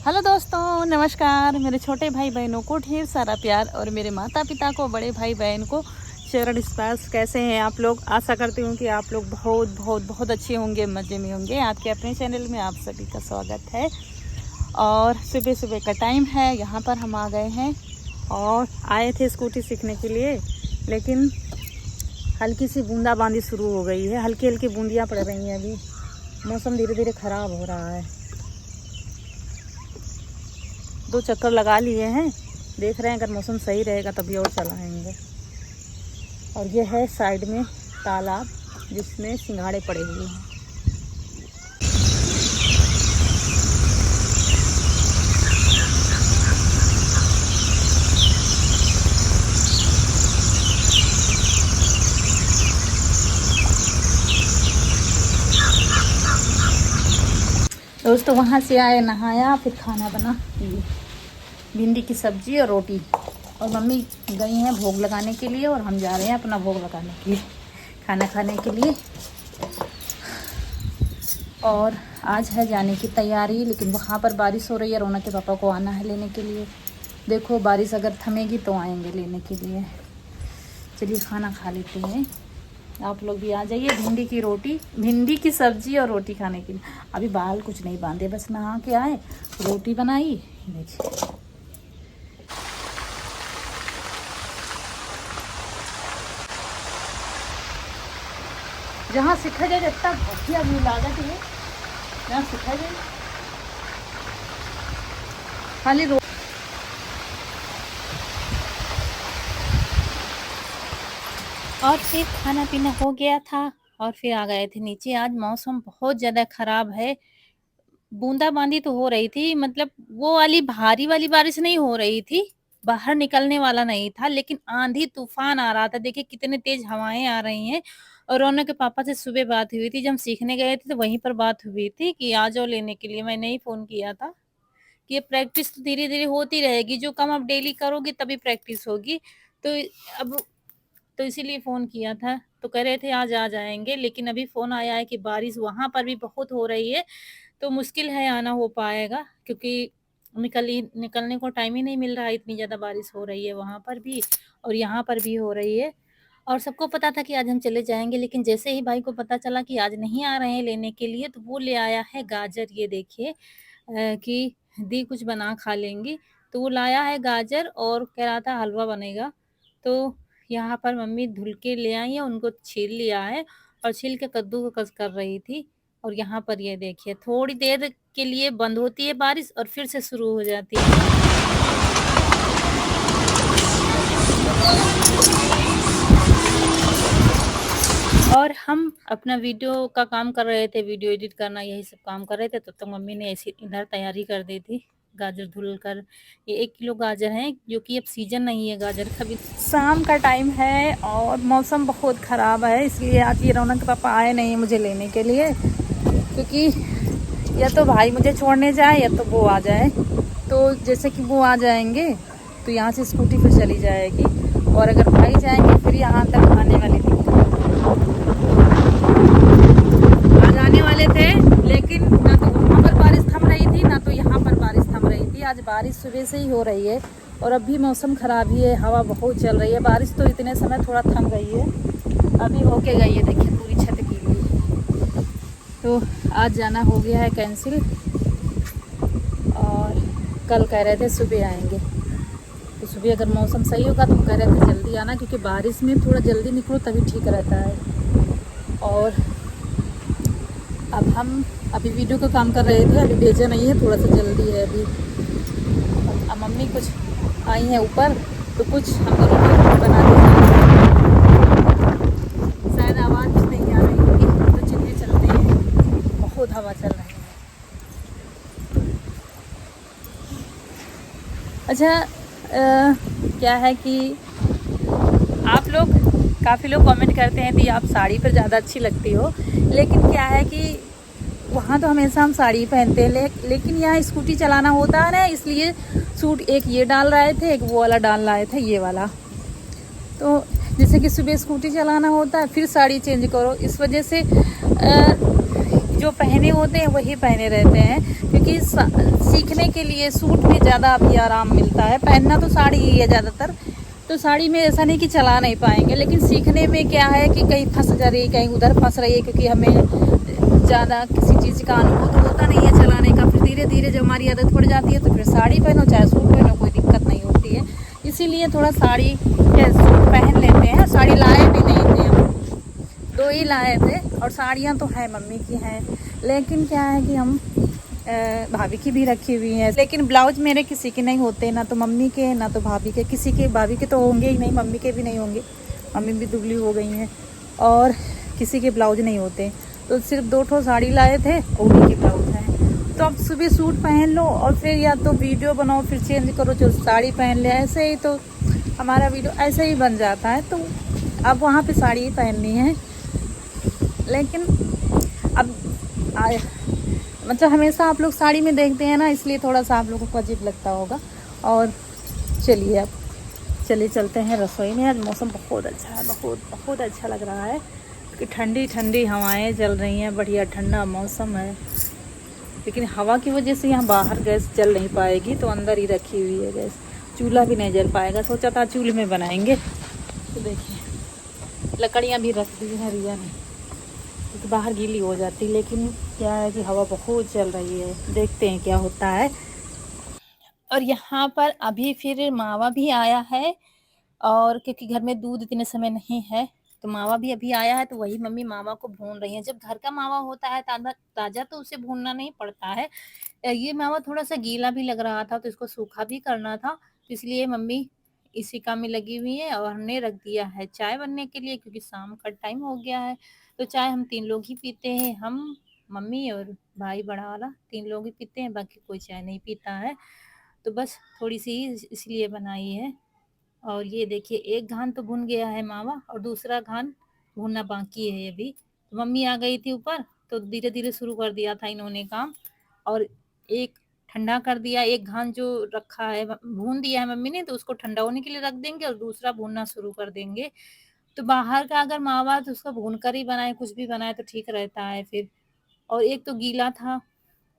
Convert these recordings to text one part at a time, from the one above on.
Hello दोस्तों, नमस्कार। मेरे छोटे भाई बहनों को ढेर सारा प्यार और मेरे माता पिता को, बड़े भाई बहन को चरण स्पर्श। कैसे हैं आप लोग? आशा करती हूँ कि आप लोग बहुत बहुत बहुत अच्छे होंगे, मज़े में होंगे। आपके अपने चैनल में आप सभी का स्वागत है। और सुबह सुबह का टाइम है, यहाँ पर हम आ गए हैं और आए थे स्कूटी सीखने के लिए, लेकिन हल्की सी बूंदाबांदी शुरू हो गई है। हल्की हल्की बूंदियाँ पड़ रही हैं। अभी मौसम धीरे धीरे ख़राब हो रहा है। 2 चक्कर लगा लिए हैं, देख रहे हैं अगर मौसम सही रहेगा तभी और चलाएंगे। और ये है साइड में तालाब जिसमें सिंघाड़े पड़े हुए हैं। दोस्तों वहाँ से आए, नहाया, फिर खाना बना, भिंडी की सब्जी और रोटी। और मम्मी गई हैं भोग लगाने के लिए और हम जा रहे हैं अपना भोग लगाने के लिए, खाना खाने के लिए। और आज है जाने की तैयारी, लेकिन वहाँ पर बारिश हो रही है। रौनक के पापा को आना है लेने के लिए। देखो बारिश अगर थमेगी तो आएंगे लेने के लिए। चलिए खाना खा लेते हैं, आप लोग भी आ जाइए। भिंडी की सब्जी और रोटी खाने के लिए। अभी बाल कुछ नहीं बांधे, बस नहा के आए, रोटी बनाई। देखिए जहाँ सीखा जाए जितना बढ़िया व्यू लागत है, जहाँ सीखा जाए खाली और फिर खाना पीना हो गया था और फिर आ गए थे नीचे। आज मौसम बहुत ज़्यादा ख़राब है। बूंदाबांदी तो हो रही थी, मतलब वो वाली भारी वाली बारिश नहीं हो रही थी, बाहर निकलने वाला नहीं था, लेकिन आंधी तूफान आ रहा था। देखिए कितने तेज हवाएं आ रही हैं। और रौनक के पापा से सुबह बात हुई थी, जब हम सीखने गए थे तो वहीं पर बात हुई थी कि आ जाओ लेने के लिए। मैंने ही फ़ोन किया था कि ये प्रैक्टिस तो धीरे-धीरे होती रहेगी, जो काम आप डेली करोगे तभी प्रैक्टिस होगी। तो अब तो इसीलिए फ़ोन किया था, तो कह रहे थे आज आ जाएँगे, लेकिन अभी फ़ोन आया है कि बारिश वहाँ पर भी बहुत हो रही है, तो मुश्किल है आना हो पाएगा, क्योंकि निकलने को टाइम ही नहीं मिल रहा है। इतनी ज़्यादा बारिश हो रही है वहाँ पर भी और यहाँ पर भी हो रही है। और सबको पता था कि आज हम चले जाएँगे, लेकिन जैसे ही भाई को पता चला कि आज नहीं आ रहे हैं लेने के लिए, तो वो ले आया है गाजर। ये देखिए कि दी कुछ बना खा लेंगी, तो वो लाया है गाजर और कह रहा था हलवा बनेगा। तो यहाँ पर मम्मी धुल के ले आई है, उनको छील लिया है और छील के कद्दूकस कर रही थी। और यहाँ पर ये देखिए थोड़ी देर के लिए बंद होती है बारिश और फिर से शुरू हो जाती है। और हम अपना वीडियो का काम कर रहे थे, वीडियो एडिट करना, यही सब काम कर रहे थे। तब तक मम्मी ने ऐसी इधर तैयारी कर दी थी। गाजर धुल कर, ये 1 किलो गाजर है, जो कि अब सीजन नहीं है गाजर का भी। शाम का टाइम है और मौसम बहुत ख़राब है, इसलिए आज ये रौनक के पापा आए नहीं मुझे लेने के लिए, क्योंकि या तो भाई मुझे छोड़ने जाए या तो वो आ जाए। तो जैसे कि वो आ जाएंगे तो यहाँ से स्कूटी फिर चली जाएगी, और अगर भाई जाएंगे फिर यहाँ तक आने वाली थी। आज आने वाले थे, लेकिन ना तो वहाँ पर बारिश थम रही थी ना तो यहाँ पर बारिश थम रही थी। आज बारिश सुबह से ही हो रही है और अब भी मौसम ख़राब ही है, हवा बहुत चल रही है। बारिश तो इतने समय थोड़ा थम गई है, अभी होके गई है। देखिए पूरी छत गीली। तो आज जाना हो गया है कैंसिल, और कल कह रहे थे सुबह आएंगे। तो सुबह अगर मौसम सही होगा तो कह रहे थे जल्दी आना, क्योंकि बारिश में थोड़ा जल्दी निकलो तभी ठीक रहता है। और अब हम अभी वीडियो का काम कर रहे थे, अभी भेजा नहीं है, थोड़ा सा जल्दी है अभी। अब मम्मी कुछ आई हैं ऊपर, तो कुछ हम लोग बना देंगे। शायद आवाज़ नहीं आ रही होगी, तो चलिए चलते हैं। बहुत हवा चल रही है। अच्छा क्या है कि आप लोग, काफ़ी लोग कमेंट करते हैं कि आप साड़ी पर ज़्यादा अच्छी लगती हो, लेकिन क्या है कि वहाँ तो हमेशा हम साड़ी पहनते हैं, लेकिन यहाँ स्कूटी चलाना होता है ना, इसलिए सूट एक ये डाल रहे थे, एक वो वाला डाल रहे थे, ये वाला। तो जैसे कि सुबह स्कूटी चलाना होता है फिर साड़ी चेंज करो, इस वजह से जो पहने होते हैं वही पहने रहते हैं, क्योंकि सीखने के लिए सूट में ज़्यादा अभी आराम मिलता है। पहनना तो साड़ी ही है ज़्यादातर, तो साड़ी में ऐसा नहीं कि चला नहीं पाएंगे, लेकिन सीखने में क्या है कि कहीं फंस जा रही है, कहीं उधर फंस रही है, क्योंकि हमें ज़्यादा किसी चीज़ का अनुभव तो होता नहीं है चलाने का। फिर धीरे धीरे जब हमारी आदत पड़ जाती है तो फिर साड़ी पहनो चाहे सूट पहनो, कोई दिक्कत नहीं होती है। इसीलिए थोड़ा साड़ी या सूट पहन लेते हैं। साड़ी लाए भी नहीं थे हम, 2 ही लाए थे, और साड़ियाँ तो हैं मम्मी की हैं, लेकिन क्या है कि हम भाभी की भी रखी हुई है। लेकिन ब्लाउज मेरे किसी के नहीं होते, ना तो मम्मी के ना तो भाभी के। किसी के, भाभी के तो होंगे ही नहीं, मम्मी के भी नहीं होंगे, मम्मी भी दुबली हो गई हैं, और किसी के ब्लाउज नहीं होते। तो सिर्फ 2 ठो साड़ी लाए थे, उन्हीं के ब्लाउज हैं। तो अब सुबह सूट पहन लो और फिर या तो वीडियो बनाओ, फिर चेंज करो, जो साड़ी पहन ले, ऐसे ही तो हमारा वीडियो ऐसे ही बन जाता है। तो अब वहाँ पे साड़ी ही पहननी है। लेकिन अब मतलब हमेशा आप लोग साड़ी में देखते हैं ना, इसलिए थोड़ा सा आप लोगों को अजीब लगता होगा। और चलिए अब चलते हैं रसोई में। आज मौसम बहुत अच्छा है, बहुत बहुत अच्छा लग रहा है, कि ठंडी ठंडी हवाएं चल रही हैं, बढ़िया ठंडा मौसम है। लेकिन हवा की वजह से यहाँ बाहर गैस जल नहीं पाएगी, तो अंदर ही रखी हुई है गैस, चूल्हा भी नहीं जल पाएगा। सोचा था चूल्हे में बनाएंगे, तो देखिए लकड़ियाँ भी रख दी हैं रिया ने, क्योंकि बाहर गीली हो जाती। लेकिन क्या है कि हवा बहुत चल रही है, देखते हैं क्या होता है। और यहाँ पर अभी फिर मावा भी आया है, और क्योंकि घर में दूध इतने समय नहीं है, तो मावा भी अभी आया है, तो वही मम्मी मावा को भून रही है। जब घर का मावा होता है ताज़ा ताज़ा, तो उसे भूनना नहीं पड़ता है। ये मावा थोड़ा सा गीला भी लग रहा था, तो इसको सूखा भी करना था, तो इसलिए मम्मी इसी काम में लगी हुई है। और हमने रख दिया है चाय बनने के लिए, क्योंकि शाम का टाइम हो गया है। तो चाय हम 3 लोग ही पीते हैं, हम, मम्मी और भाई बड़ा वाला, 3 लोग ही पीते हैं, बाकी कोई चाय नहीं पीता है। तो बस थोड़ी सी ही इसलिए बनाई है। और ये देखिए एक घान तो भुन गया है मावा, और दूसरा घान भुनना बाकी है अभी। तो मम्मी आ गई थी ऊपर, तो धीरे धीरे शुरू कर दिया था इन्होंने काम, और एक ठंडा कर दिया। एक घान जो रखा है, भून दिया है मम्मी ने, तो उसको ठंडा होने के लिए रख देंगे, और दूसरा भूनना शुरू कर देंगे। तो बाहर का अगर मावा तो उसका भून कर ही बनाए, कुछ भी बनाए तो ठीक रहता है फिर। और एक तो गीला था,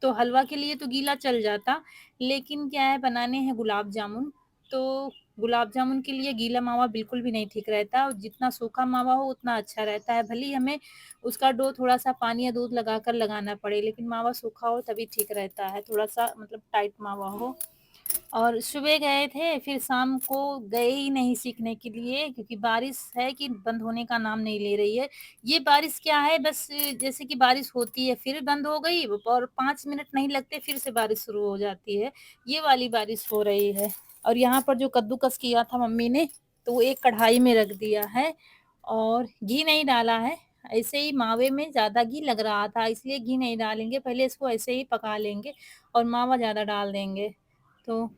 तो हलवा के लिए तो गीला चल जाता, लेकिन क्या है बनाने हैं गुलाब जामुन, तो गुलाब जामुन के लिए गीला मावा बिल्कुल भी नहीं ठीक रहता, और जितना सूखा मावा हो उतना अच्छा रहता है। भले ही हमें उसका डो थोड़ा सा पानी या दूध लगाकर लगाना पड़े, लेकिन मावा सूखा हो तभी ठीक रहता है, थोड़ा सा मतलब टाइट मावा हो। और सुबह गए थे, फिर शाम को गए ही नहीं सीखने के लिए, क्योंकि बारिश है कि बंद होने का नाम नहीं ले रही है। ये बारिश क्या है, बस जैसे कि बारिश होती है फिर बंद हो गई, और 5 मिनट नहीं लगते फिर से बारिश शुरू हो जाती है, ये वाली बारिश हो रही है। और यहाँ पर जो कद्दूकस किया था मम्मी ने, तो वो एक कढ़ाई में रख दिया है, और घी नहीं डाला है। ऐसे ही मावे में ज़्यादा घी लग रहा था, इसलिए घी नहीं डालेंगे, पहले इसको ऐसे ही पका लेंगे, और मावा ज़्यादा डाल देंगे। तो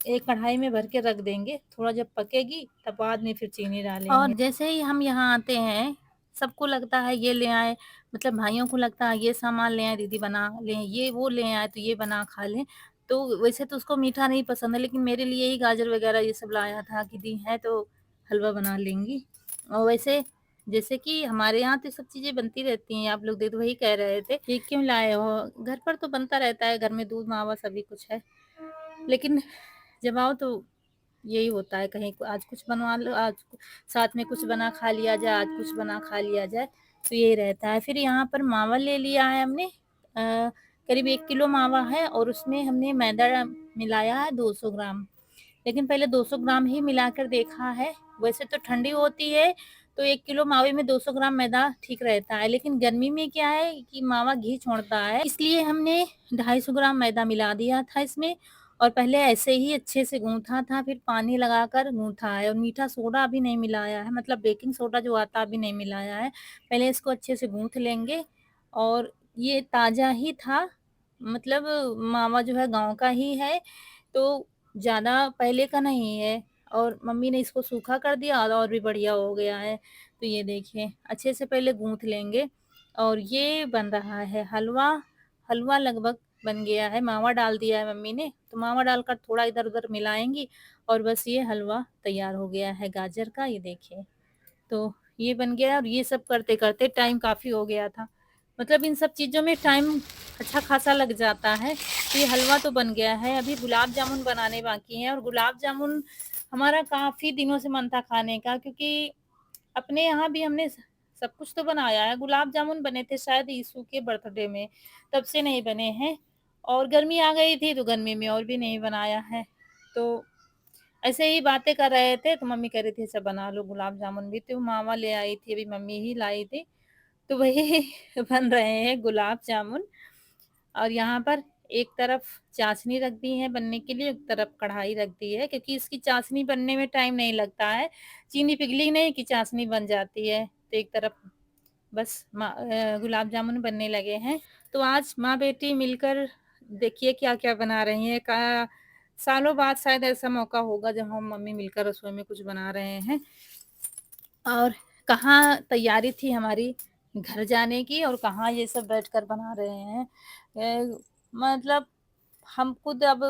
एक कढ़ाई में भर के रख देंगे, थोड़ा जब पकेगी तब बाद में फिर चीनी डालेंगे। और जैसे ही हम यहाँ आते हैं, सबको लगता है ये ले आए, मतलब भाइयों को लगता है ये सामान ले आए दीदी बना लें, ये वो ले आए तो ये बना खा लें। तो वैसे तो उसको मीठा नहीं पसंद है, लेकिन मेरे लिए ही गाजर वगैरह ये सब लाया था कि दी है तो हलवा बना लेंगी। और वैसे जैसे कि हमारे यहाँ तो सब चीज़ें बनती रहती हैं, आप लोग देख वही कह रहे थे ये क्यों लाए हो, घर पर तो बनता रहता है, घर में दूध मावा सभी कुछ है। लेकिन जब आओ तो यही होता है, कहीं आज कुछ बनवा लो, आज साथ में कुछ बना खा लिया जाए, आज कुछ बना खा लिया जाए, तो यही रहता है। फिर यहाँ पर मावा ले लिया है हमने, करीब 1 किलो मावा है, और उसमें हमने मैदा मिलाया है 200 ग्राम। लेकिन पहले 200 ग्राम ही मिलाकर देखा है, वैसे तो ठंडी होती है तो 1 किलो मावे में 200 ग्राम मैदा ठीक रहता है, लेकिन गर्मी में क्या है कि मावा घी छोड़ता है, इसलिए हमने 250 ग्राम मैदा मिला दिया था इसमें। और पहले ऐसे ही अच्छे से गूँथा था, फिर पानी लगाकर गूँथा है, और मीठा सोडा अभी नहीं मिलाया है, मतलब बेकिंग सोडा जो आता है अभी नहीं मिलाया है। पहले इसको अच्छे से गूँथ लेंगे, और ये ताज़ा ही था, मतलब मावा जो है गाँव का ही है, तो ज़्यादा पहले का नहीं है, और मम्मी ने इसको सूखा कर दिया और भी बढ़िया हो गया है। तो ये देखिए अच्छे से पहले गूँथ लेंगे, और ये बन रहा है हलवा। हलवा लगभग बन गया है, मावा डाल दिया है मम्मी ने, तो मावा डालकर थोड़ा इधर-उधर मिलाएँगी, और बस ये हलवा तैयार हो गया है गाजर का, ये देखिए। तो ये बन गया, और ये सब करते-करते टाइम काफ़ी हो गया था। मतलब इन सब चीज़ों में टाइम अच्छा खासा लग जाता है। तो ये हलवा तो बन गया है, अभी गुलाब जामुन बनाने बाकी हैं और गुलाब जामुन हमारा काफ़ी दिनों से मन था खाने का, क्योंकि अपने यहाँ भी हमने सब कुछ तो बनाया है। गुलाब जामुन बने थे शायद यीशु के बर्थडे में, तब से नहीं बने हैं और गर्मी आ गई थी तो गर्मी में और भी नहीं बनाया है। तो ऐसे ही बातें कर रहे थे तो मम्मी कह रही थी, "अच्छा बना लो गुलाब जामुन भी।" तो मामा ले आई थी, अभी मम्मी ही लाई थी। तो वही बन रहे हैं गुलाब जामुन और यहाँ पर एक तरफ चाशनी रख दी है बनने के लिए, एक तरफ कढ़ाई रख दी है, क्योंकि इसकी चाशनी बनने में टाइम नहीं लगता है। चीनी पिघली नहीं कि चाशनी बन जाती है। तो एक तरफ बस गुलाब जामुन बनने लगे हैं। तो आज माँ-बेटी मिलकर देखिए क्या-क्या बना रही हैं। का सालों बाद शायद ऐसा मौका होगा जब हम मम्मी मिलकर रसोई में कुछ बना रहे हैं। और कहाँ तैयारी थी हमारी घर जाने की और कहाँ ये सब बैठकर बना रहे हैं। मतलब हम खुद अब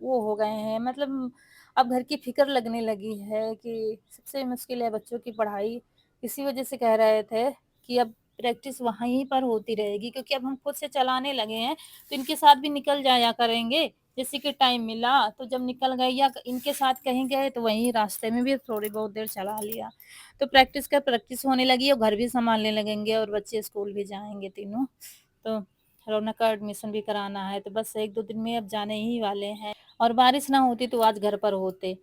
वो हो गए हैं, मतलब अब घर की फ़िक्र लगने लगी है कि सबसे मुश्किल है बच्चों की पढ़ाई। इसी वज़ह से कह रहे थे कि अब प्रैक्टिस वहीं पर होती रहेगी, क्योंकि अब हम खुद से चलाने लगे हैं, तो इनके साथ भी निकल जाया करेंगे। जैसे कि टाइम मिला तो जब निकल गए या इनके साथ कहीं गए तो वहीं रास्ते में भी थोड़ी बहुत देर चला लिया। तो प्रैक्टिस होने लगी और घर भी सँभालने लगेंगे और बच्चे स्कूल भी जाएँगे तीनों। तो रौनक का एडमिशन भी कराना है, तो बस 1-2 दिन में अब जाने ही वाले हैं और बारिश ना होती तो आज घर पर होते।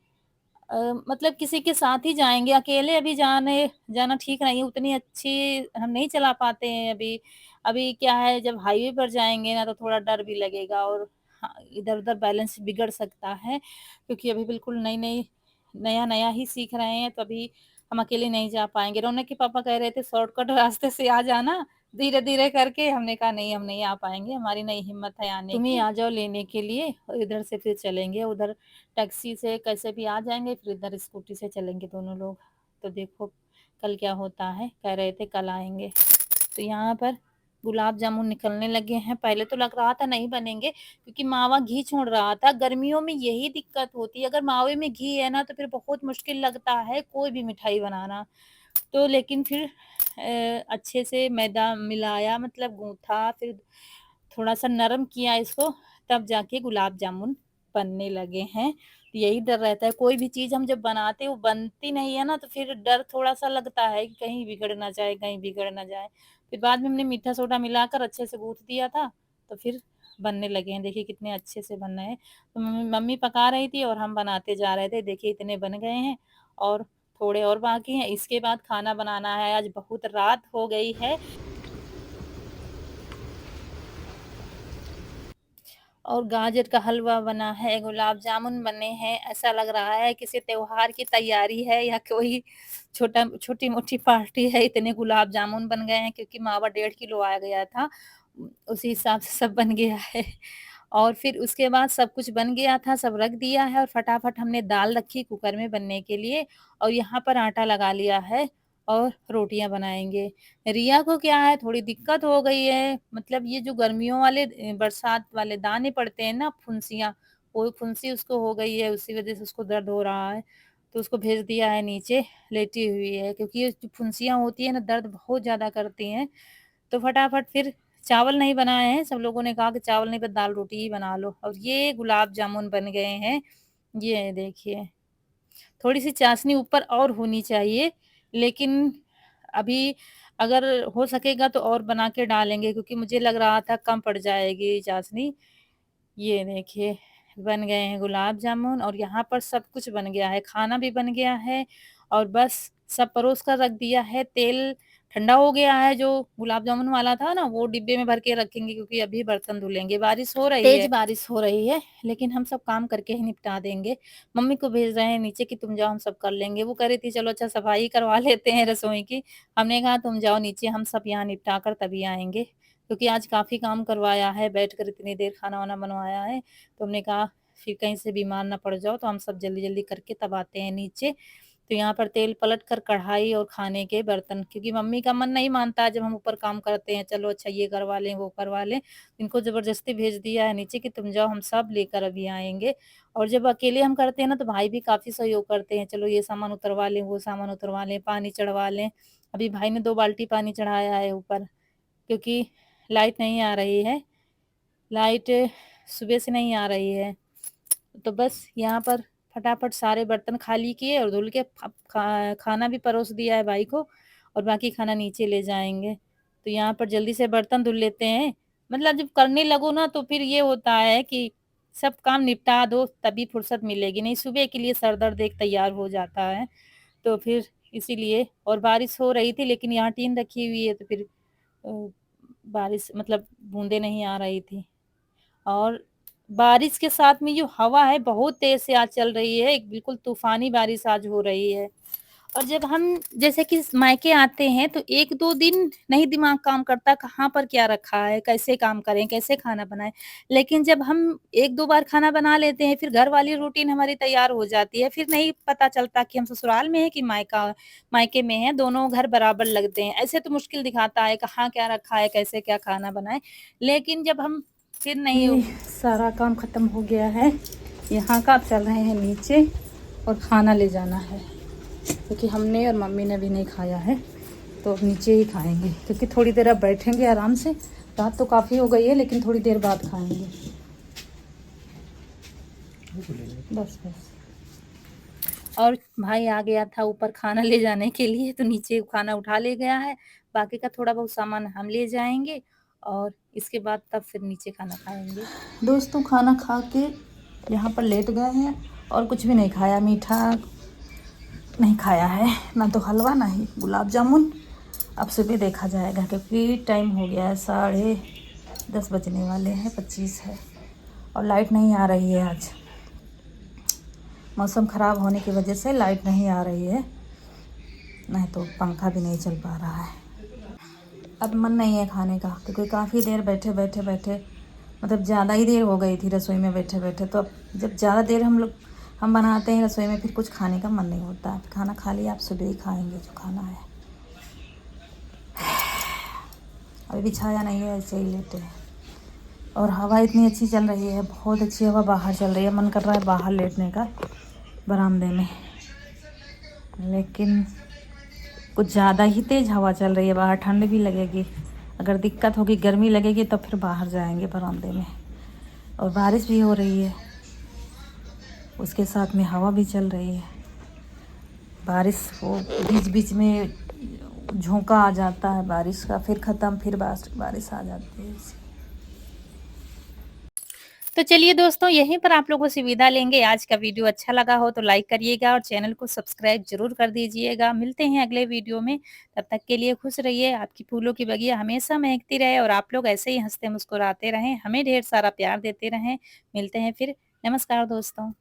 मतलब किसी के साथ ही जाएँगे, अकेले अभी जाना ठीक नहीं है, उतनी अच्छी हम नहीं चला पाते हैं अभी। अभी क्या है, जब हाईवे पर जाएँगे ना तो थोड़ा डर भी लगेगा और हाँ, इधर-उधर बैलेंस बिगड़ सकता है, क्योंकि अभी बिल्कुल नया-नया ही सीख रहे हैं, तो अभी हम अकेले नहीं जा पाएँगे। रौनक के पापा कह रहे थे शॉर्टकट रास्ते से आ जाना, धीरे-धीरे करके। हमने कहा नहीं, हम नहीं आ पाएँगे, हमारी नहीं हिम्मत है आने की। तुम ही आ जाओ लेने के लिए और इधर से फिर चलेंगे, उधर टैक्सी से कैसे भी आ जाएँगे, फिर इधर स्कूटी से चलेंगे दोनों लोग। तो देखो कल क्या होता है, कह रहे थे कल आएँगे। तो यहाँ पर गुलाब जामुन निकलने लगे हैं, पहले तो लग रहा था नहीं बनेंगे, क्योंकि मावा घी छोड़ रहा था। गर्मियों में यही दिक्कत होती है, अगर मावे में घी है ना तो फिर बहुत मुश्किल लगता है कोई भी मिठाई बनाना। तो लेकिन फिर अच्छे से मैदा मिलाया, मतलब गूँथा, फिर थोड़ा-सा नरम किया इसको, तब जाके गुलाब जामुन बनने लगे हैं। तो यही डर रहता है, कोई भी चीज़ हम जब बनाते हैं वो बनती नहीं है ना तो फिर डर थोड़ा-सा लगता है कि कहीं बिगड़ ना जाए, कहीं बिगड़ ना जाए। फिर बाद में हमने मीठा सोडा मिलाकर अच्छे से गूँथ दिया था, तो फिर बनने लगे हैं। देखिए कितने अच्छे से बन रहे हैं। तो मम्मी मम्मी पका रही थी और हम बनाते जा रहे थे। देखिए इतने बन गए हैं और थोड़े और बाकी हैं। इसके बाद खाना बनाना है, आज बहुत रात हो गई है। और गाजर का हलवा बना है, गुलाब जामुन बने हैं, ऐसा लग रहा है किसी त्योहार की तैयारी है या कोई छोटी-मोटी पार्टी है, इतने गुलाब जामुन बन गए हैं, क्योंकि मावा 1.5 किलो आ गया था। उसी हिसाब से सब बन गया है। और फिर उसके बाद सब कुछ बन गया था, सब रख दिया है और फटाफट हमने दाल रखी कुकर में बनने के लिए और यहाँ पर आटा लगा लिया है और रोटियाँ बनाएँगे। रिया को क्या है, थोड़ी दिक्कत हो गई है, मतलब ये जो गर्मियों वाले बरसात वाले दाने पड़ते हैं ना, फुंसियाँ, वो फुंसी उसको हो गई है, उसी वज़ह से उसको दर्द हो रहा है। तो उसको भेज दिया है नीचे, लेटी हुई है, क्योंकि ये जो फुंसियाँ होती हैं ना, दर्द बहुत ज़्यादा करती हैं। तो फटाफट फिर चावल नहीं बनाए हैं, सब लोगों ने कहा कि चावल नहीं, बस दाल-रोटी ही बना लो और ये गुलाब जामुन बन गए हैं। ये देखिए। थोड़ी-सी चाशनी ऊपर और होनी चाहिए, लेकिन अभी अगर हो सकेगा तो और बना के डालेंगे, क्योंकि मुझे लग रहा था कम पड़ जाएगी चाशनी। ये देखिए, बन गए हैं गुलाब जामुन और यहाँ पर सब कुछ बन गया है, खाना भी बन गया है और बस सब परोस कर रख दिया है। तेल ठंडा हो गया है, जो गुलाब जामुन वाला था ना, वो डिब्बे में भर के रखेंगे, क्योंकि अभी बर्तन धुलेंगे। बारिश हो रही है, तेज़ बारिश हो रही है, लेकिन हम सब काम करके ही निपटा देंगे। मम्मी को भेज रहे हैं नीचे कि तुम जाओ, हम सब कर लेंगे। वो कह रही थी चलो अच्छा सफाई करवा लेते हैं रसोई की। हमने कहा तुम जाओ नीचे, हम सब यहाँ निपटा कर तभी आएँगे। क्योंकि आज काफ़ी काम करवाया है, बैठकर इतनी देर खाना-वाना बनवाया है, तो हमने कहा फिर कहीं से बीमार ना पड़ जाओ, तो हम सब जल्दी-जल्दी करके तब आते हैं नीचे। तो यहाँ पर तेल पलट कर कढ़ाई और खाने के बर्तन, क्योंकि मम्मी का मन नहीं मानता है जब हम ऊपर काम करते हैं, चलो अच्छा ये करवा लें, वो करवा लें। इनको ज़बरदस्ती भेज दिया है नीचे कि तुम जाओ, हम सब लेकर अभी आएँगे। और जब अकेले हम करते हैं ना, तो भाई भी काफ़ी सहयोग करते हैं, चलो ये सामान उतरवा लें, वो सामान उतरवा लें, पानी चढ़वा लें। अभी भाई ने 2 बाल्टी पानी चढ़ाया है ऊपर। क्योंकि लाइट नहीं आ रही है। लाइट सुबह से नहीं आ रही है। तो बस यहाँ पर फटाफट सारे बर्तन खाली किए और धुल के अब खाना भी परोस दिया है भाई को, और बाकी खाना नीचे ले जाएँगे। तो यहाँ पर जल्दी से बर्तन धुल लेते हैं। मतलब जब करने लगो ना तो फिर ये होता है कि सब काम निपटा दो तभी फुर्सत मिलेगी, नहीं सुबह के लिए सर दर्द एक तैयार हो जाता है। तो फिर इसीलिए, और बारिश हो रही थी लेकिन यहाँ टीन रखी हुई है तो फिर अ, बारिश मतलब बूँदें नहीं आ रही थी। और बारिश के साथ में जो हवा है बहुत तेज़ से आज चल रही है, एक बिल्कुल तूफ़ानी बारिश आज हो रही है। और जब हम जैसे कि मायके आते हैं तो 1-2 दिन नहीं दिमाग काम करता कहाँ पर क्या रखा है, कैसे काम करें, कैसे खाना बनाएँ। लेकिन जब हम 1-2 बार खाना बना लेते हैं, फिर घर वाली रूटीन हमारी तैयार हो जाती है, फिर नहीं पता चलता कि हम ससुराल में हैं कि मायके में हैं, दोनों घर बराबर लगते हैं। ऐसे तो मुश्किल दिखाता है कहाँ क्या रखा है, कैसे क्या खाना बनाएँ। लेकिन जब हम फिर नहीं ये सारा काम खत्म हो गया है। यहाँ का अब चल रहे हैं नीचे और खाना ले जाना है, क्योंकि हमने और मम्मी ने भी नहीं खाया है, तो अब नीचे ही खाएँगे। क्योंकि थोड़ी देर अब बैठेंगे आराम से, रात तो काफ़ी हो गई है लेकिन थोड़ी देर बाद खाएँगे। बस, बस। और भाई आ गया था ऊपर खाना ले जाने के लिए, तो नीचे खाना उठा ले गया है। बाकी का थोड़ा बहुत सामान हम ले जाएँगे और इसके बाद तब फिर नीचे खाना खाएँगे। दोस्तों खाना खा के यहाँ पर लेट गए हैं और कुछ भी नहीं खाया, मीठा नहीं खाया है, ना तो हलवा ना ही गुलाब जामुन। अब सुबह देखा जाएगा क्योंकि टाइम हो गया है 10:30 बजने वाले हैं, 25 है और लाइट नहीं आ रही है आज। मौसम ख़राब होने की वजह से लाइट नहीं आ रही है, नहीं तो पंखा भी नहीं चल पा रहा है। अब मन नहीं है खाने का क्योंकि काफ़ी देर बैठे मतलब ज़्यादा ही देर हो गई थी रसोई में बैठे। तो अब जब ज़्यादा देर हम बनाते हैं रसोई में, फिर कुछ खाने का मन नहीं होता। खाना खा लिया, आप सुबह ही खाएंगे जो खाना है। अभी बिछाया नहीं है, ऐसे ही लेटे हैं। और हवा इतनी अच्छी चल रही है, बहुत अच्छी हवा बाहर चल रही है। मन कर रहा है बाहर लेटने का बरामदे में, लेकिन कुछ ज़्यादा ही तेज़ हवा चल रही है बाहर, ठंड भी लगेगी। अगर दिक्कत होगी, गर्मी लगेगी तो फिर बाहर जाएंगे बरामदे में। और बारिश भी हो रही है, उसके साथ में हवा भी चल रही है। बारिश वो बीच बीच में झोंका आ जाता है बारिश का, फिर ख़त्म, फिर बारिश आ जाती है। तो चलिए दोस्तों, यहीं पर आप लोगों से विदा लेंगे। आज का वीडियो अच्छा लगा हो तो लाइक करिएगा और चैनल को सब्सक्राइब ज़रूर कर दीजिएगा। मिलते हैं अगले वीडियो में, तब तक के लिए खुश रहिए। आपकी फूलों की बगिया हमेशा महकती रहे और आप लोग ऐसे ही हँसते मुस्कुराते रहें, हमें ढेर सारा प्यार देते रहें। मिलते हैं फिर। नमस्कार दोस्तों।